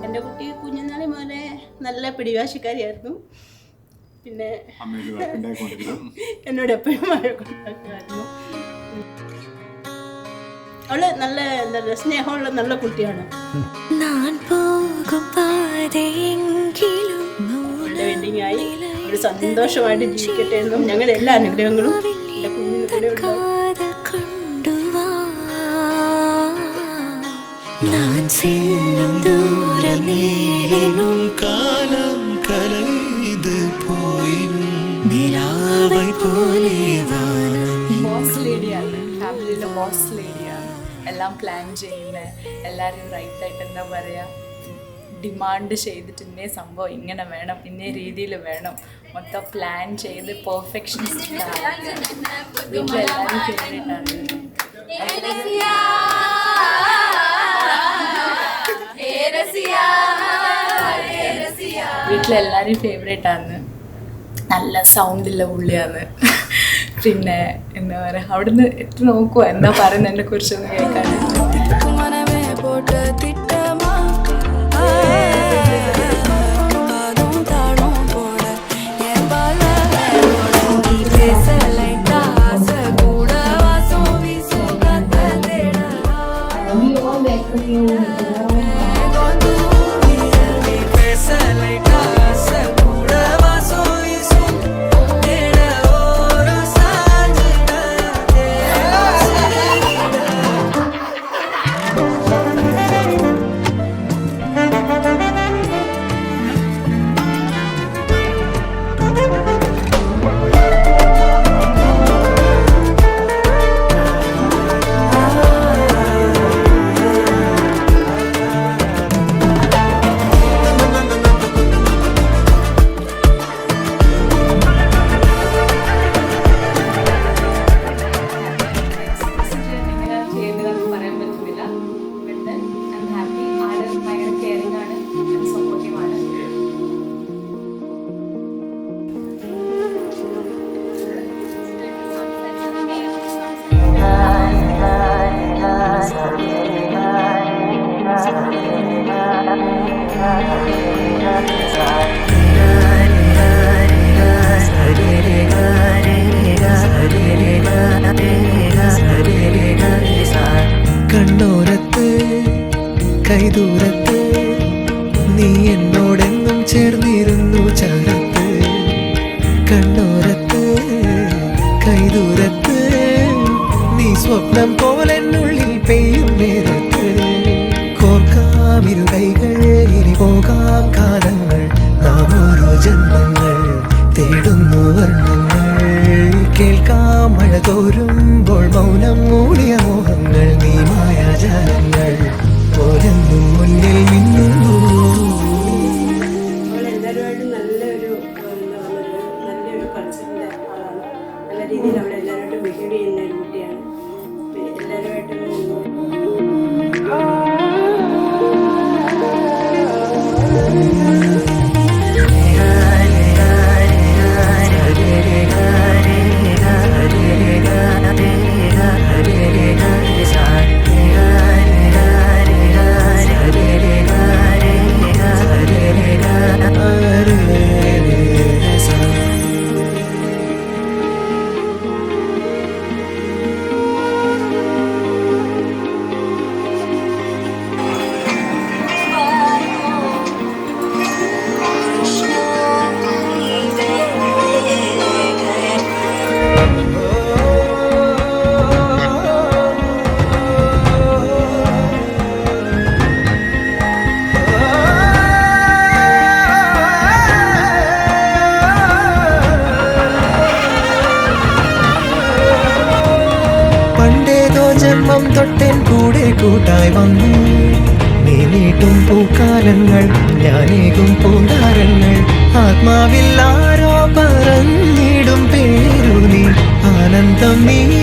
എൻ്റെ കുട്ടി കുഞ്ഞുനാളി മോനെ നല്ല പിടിവാശിക്കാരിയായിരുന്നു. പിന്നെ എന്നോട് എപ്പോഴും വഴക്കുണ്ടാക്കുമായിരുന്നു. അവള് നല്ല എന്താ സ്നേഹമുള്ള നല്ല കുട്ടിയാണ്. അവളുടെ വെഡിങ് ആയി ഒരു സന്തോഷമായിട്ട് ജീവിക്കട്ടെ എന്നും ഞങ്ങളുടെ എല്ലാ അനുഗ്രഹങ്ങളും എൻ്റെ കുഞ്ഞിന് കൂടെ ഉണ്ടാവും. ബോസ് ലേഡിയാണ്, ഫാമിലിയിലെ ബോസ് ലേഡിയാണ്. എല്ലാം പ്ലാൻ ചെയ്യുന്നത്, എല്ലാവരും റൈറ്റായിട്ട് എന്താ പറയുക ഡിമാൻഡ് ചെയ്തിട്ട് ഇന്നേ സംഭവം ഇങ്ങനെ വേണം, ഇന്നേ രീതിയിൽ വേണം, മൊത്തം പ്ലാൻ ചെയ്ത് പെർഫെക്ഷനിസ്റ്റാണ്. വീട്ടിലെല്ലാവരും ഫേവറേറ്റാണ്. വീട്ടിലെല്ലാവരും ഫേവറേറ്റാണ്. നല്ല സൗണ്ടുള്ള പുള്ളിയാണ്. പിന്നെ എന്താ പറയുക അവിടുന്ന് എത്ര നോക്കുമോ എന്താ പറയുന്നത് എന്നെ കുറിച്ചൊന്ന് കേൾക്കാൻ. കണ്ണോരത്ത് കൈദൂരത്ത് നീ എന്നോടെന്നും ചേർന്നിരുന്നു ചാരത്ത്. കണ്ണോരത്ത് കൈദൂരത്ത് നീ സ്വപ്നം പോലെന്നുള്ളിൽ പെയ്യും നേരത്ത്. കോർക്കാമിരു കൈകൾ ഇനി പോകാം കാലങ്ങൾ, നാം ഓരോ ജന്മങ്ങൾ തേടുന്നു വർണ്ണങ്ങൾ. കേൾക്കാം മഴ തോരുമ്പോൾ മൗനം മൂടിയ മോഹങ്ങൾ, നീ മായാജാലങ്ങൾ പോലെന്നും മുന്നിൽ മിന്നുന്നു. എല്ലാവരുമായിട്ട് നല്ലൊരു കൾച്ചറിൻ്റെ ആളാണ്. നല്ല രീതിയിൽ അവിടെ എല്ലാവരുമായിട്ട് ബിഹേവ് ചെയ്യുന്ന ഒരു കുട്ടിയാണ്. എല്ലാവരുമായിട്ടും ജന്മം തൊട്ടൻ കൂടെ കൂട്ടായി വന്നു. നീ നീട്ടും പൂക്കാലങ്ങൾ, ഞാനേകും പൂന്താരങ്ങൾ. ആത്മാവിൽ ആരോ പറഞ്ഞിടും പേരു നീ. ജീവിതം നീ